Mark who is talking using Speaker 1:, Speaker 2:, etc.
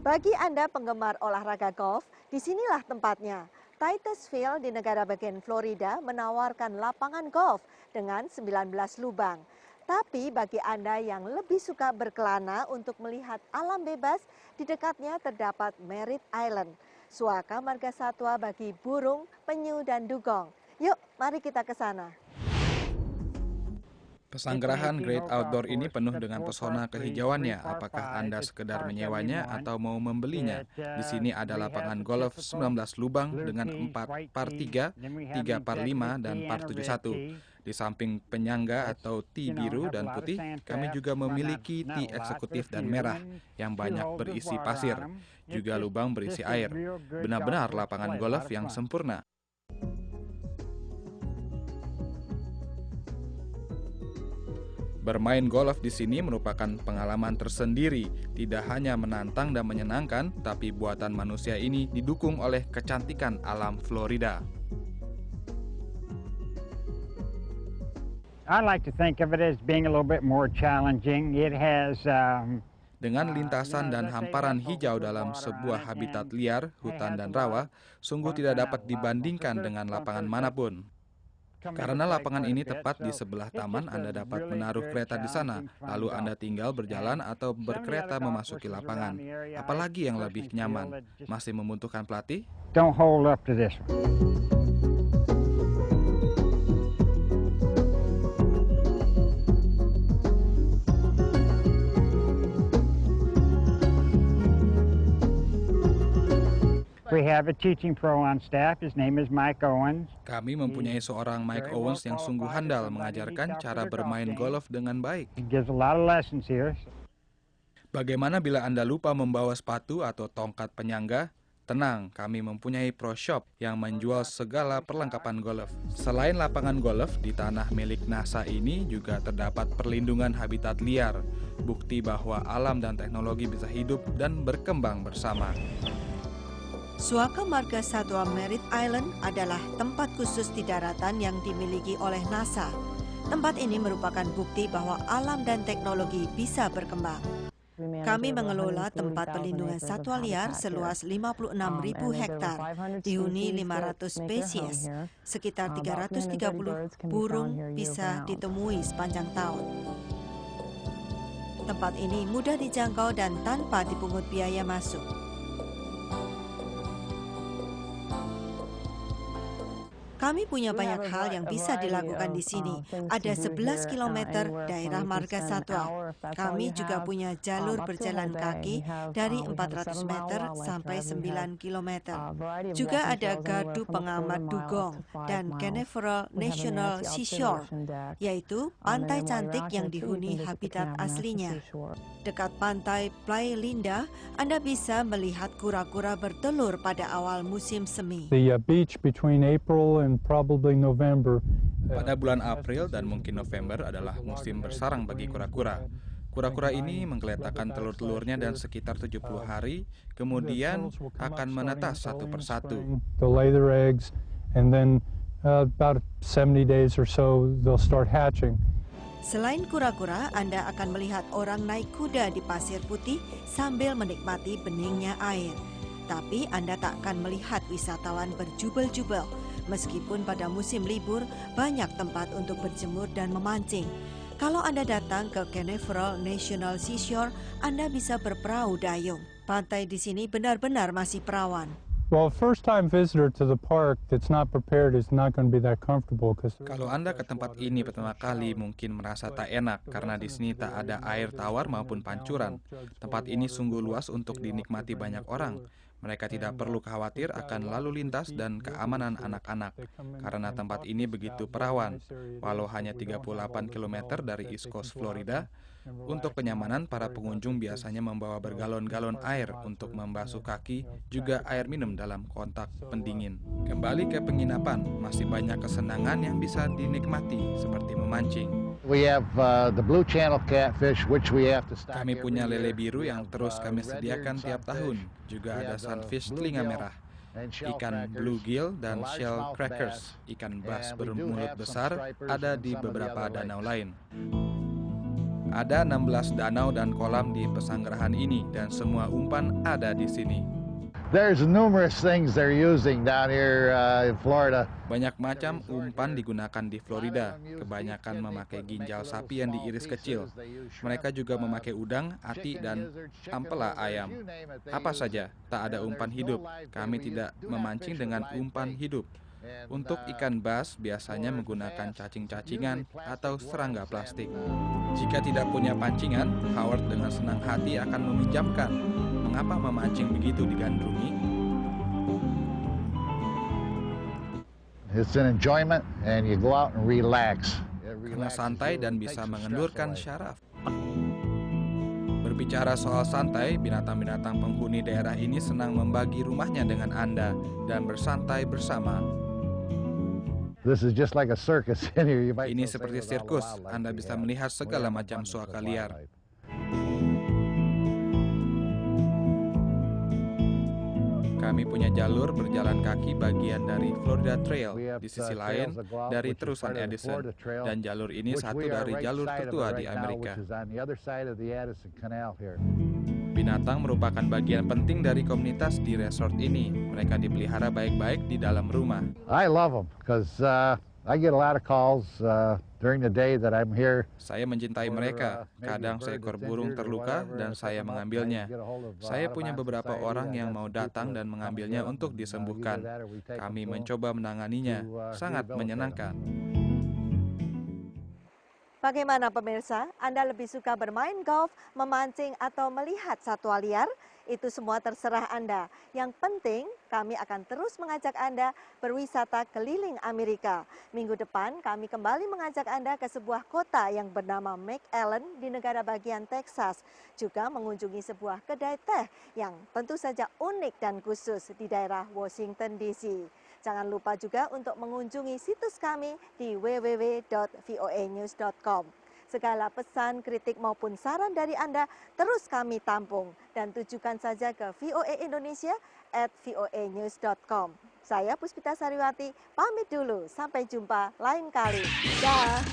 Speaker 1: Bagi Anda penggemar olahraga golf, disinilah tempatnya. Titusville di negara bagian Florida menawarkan lapangan golf dengan 19 lubang. Tapi bagi Anda yang lebih suka berkelana untuk melihat alam bebas, di dekatnya terdapat Merritt Island, suaka marga satwa bagi burung, penyu, dan dugong. Yuk, mari kita ke sana.
Speaker 2: Pesanggerahan Great Outdoor ini penuh dengan pesona kehijauannya. Apakah Anda sekedar menyewanya atau mau membelinya? Di sini ada lapangan golf 19 lubang dengan 4 par 3, 3 par 5, dan par 71. Di samping penyangga atau tee biru dan putih, kami juga memiliki tee eksekutif dan merah yang banyak berisi pasir. Juga lubang berisi air. Benar-benar lapangan golf yang sempurna. Bermain golf di sini merupakan pengalaman tersendiri, tidak hanya menantang dan menyenangkan, tapi buatan manusia ini didukung oleh kecantikan alam Florida.
Speaker 3: I like to think of it as being a little bit more challenging. It has
Speaker 2: Dengan lintasan dan hamparan hijau dalam sebuah habitat liar, hutan dan rawa, sungguh tidak dapat dibandingkan dengan lapangan manapun. Karena lapangan ini tepat di sebelah taman, Anda dapat menaruh kereta di sana, lalu Anda tinggal berjalan atau berkereta memasuki lapangan. Apalagi yang lebih nyaman? Masih membutuhkan pelatih?
Speaker 3: don't hold up to this one. We have a teaching pro on staff. His name is Mike Owens.
Speaker 2: Kami mempunyai seorang Mike Owens yang sungguh handal mengajarkan cara bermain golf dengan baik.
Speaker 3: He gives a lot of lessons here.
Speaker 2: Bagaimana bila Anda lupa membawa sepatu atau tongkat penyangga? Tenang, kami mempunyai pro shop yang menjual segala perlengkapan golf. Selain lapangan golf, di tanah milik NASA ini juga terdapat perlindungan habitat liar, bukti bahwa alam dan teknologi bisa hidup dan berkembang bersama.
Speaker 1: Suaka marga satwa Merritt Island adalah tempat khusus di daratan yang dimiliki oleh NASA. Tempat ini merupakan bukti bahwa alam dan teknologi bisa berkembang. Kami mengelola tempat pelindungan satwa liar seluas 56.000 hektar, dihuni 500 spesies. Sekitar 330 burung bisa ditemui sepanjang tahun. Tempat ini mudah dijangkau dan tanpa dipungut biaya masuk. Kami punya banyak hal yang bisa dilakukan di sini. Ada 11 km daerah marga satwa. Kami juga punya jalur berjalan kaki dari 400 meter sampai 9 km. Juga ada gardu pengamat dugong dan Canaveral National Seashore, yaitu pantai cantik yang dihuni habitat aslinya. Dekat pantai Playa Linda, Anda bisa melihat kura-kura bertelur pada awal musim semi.
Speaker 4: The beach between April and probably November.
Speaker 2: Pada bulan April dan mungkin November adalah musim bersarang bagi kura-kura. Kura-kura ini menggeletakkan telur-telurnya dan sekitar 70 hari, kemudian akan menetas satu persatu.
Speaker 4: They'll lay their eggs, and then about 70 days or so they'll start hatching.
Speaker 1: Selain kura-kura, Anda akan melihat orang naik kuda di pasir putih sambil menikmati beningnya air. Tapi Anda tak akan melihat wisatawan berjubel-jubel. Meskipun pada musim libur, banyak tempat untuk berjemur dan memancing. Kalau Anda datang ke Canaveral National Seashore, Anda bisa berperahu dayung. Pantai di sini benar-benar masih perawan.
Speaker 4: Well, a first-time visitor to the park that's not prepared is not going to be that comfortable.
Speaker 2: Kalau Anda ke tempat ini pertama kali mungkin merasa tak enak karena di sini tak ada air tawar maupun pancuran. Tempat ini sungguh luas untuk dinikmati banyak orang. Mereka tidak perlu khawatir akan lalu lintas dan keamanan anak-anak karena tempat ini begitu perawan. Walau hanya 38 km dari East Coast Florida, untuk kenyamanan para pengunjung biasanya membawa bergalon-galon air untuk membasuh kaki, juga air minum dalam kotak pendingin. Kembali ke penginapan, masih banyak kesenangan yang bisa dinikmati seperti memancing. Kami punya lele biru yang terus kami sediakan tiap tahun. Juga ada sunfish telinga merah, ikan bluegill dan shell crackers. Ikan bass bermulut besar ada di beberapa danau lain. Ada 16 danau dan kolam di pesanggerahan ini dan semua umpan ada di sini.
Speaker 5: There's numerous things they're using down here in Florida.
Speaker 2: Banyak macam umpan digunakan di Florida, kebanyakan memakai ginjal sapi yang diiris kecil. Mereka juga memakai udang, ati, dan ampela ayam. Apa saja, tak ada umpan hidup. Kami tidak memancing dengan umpan hidup. Untuk ikan bass biasanya menggunakan cacing-cacingan atau serangga plastik. Jika tidak punya pancingan, Howard dengan senang hati akan meminjamkan. Mengapa memancing begitu digandrungi?
Speaker 5: It's an enjoyment and you go out and relax.
Speaker 2: Karena santai dan bisa mengendurkan syaraf. Berbicara soal santai, binatang-binatang penghuni daerah ini senang membagi rumahnya dengan Anda dan bersantai bersama.
Speaker 5: This is just like a circus in here.
Speaker 2: Ini seperti sirkus, Anda bisa melihat segala macam suaka liar. Kami punya jalur berjalan kaki bagian dari Florida Trail di sisi lain dari terusan Edison, dan jalur ini satu dari jalur tertua di Amerika. Binatang merupakan bagian penting dari komunitas di resort ini. Mereka dipelihara baik-baik di dalam rumah.
Speaker 5: I love them because I get a lot of calls during the day that I'm here.
Speaker 2: Saya mencintai mereka. Kadang seekor burung terluka dan saya mengambilnya. Saya punya beberapa orang yang mau datang dan mengambilnya untuk disembuhkan. Kami mencoba menanganinya. Sangat menyenangkan.
Speaker 1: Bagaimana pemirsa? Anda lebih suka bermain golf, memancing, atau melihat satwa liar? Itu semua terserah Anda. Yang penting, kami akan terus mengajak Anda berwisata keliling Amerika. Minggu depan, kami kembali mengajak Anda ke sebuah kota yang bernama McAllen di negara bagian Texas. Juga mengunjungi sebuah kedai teh yang tentu saja unik dan khusus di daerah Washington, D.C. Jangan lupa juga untuk mengunjungi situs kami di www.voanews.com. Segala pesan, kritik maupun saran dari Anda terus kami tampung dan tujukan saja ke voaindonesia@voanews.com. Saya Puspita Sariwati, pamit dulu. Sampai jumpa lain kali. Dah.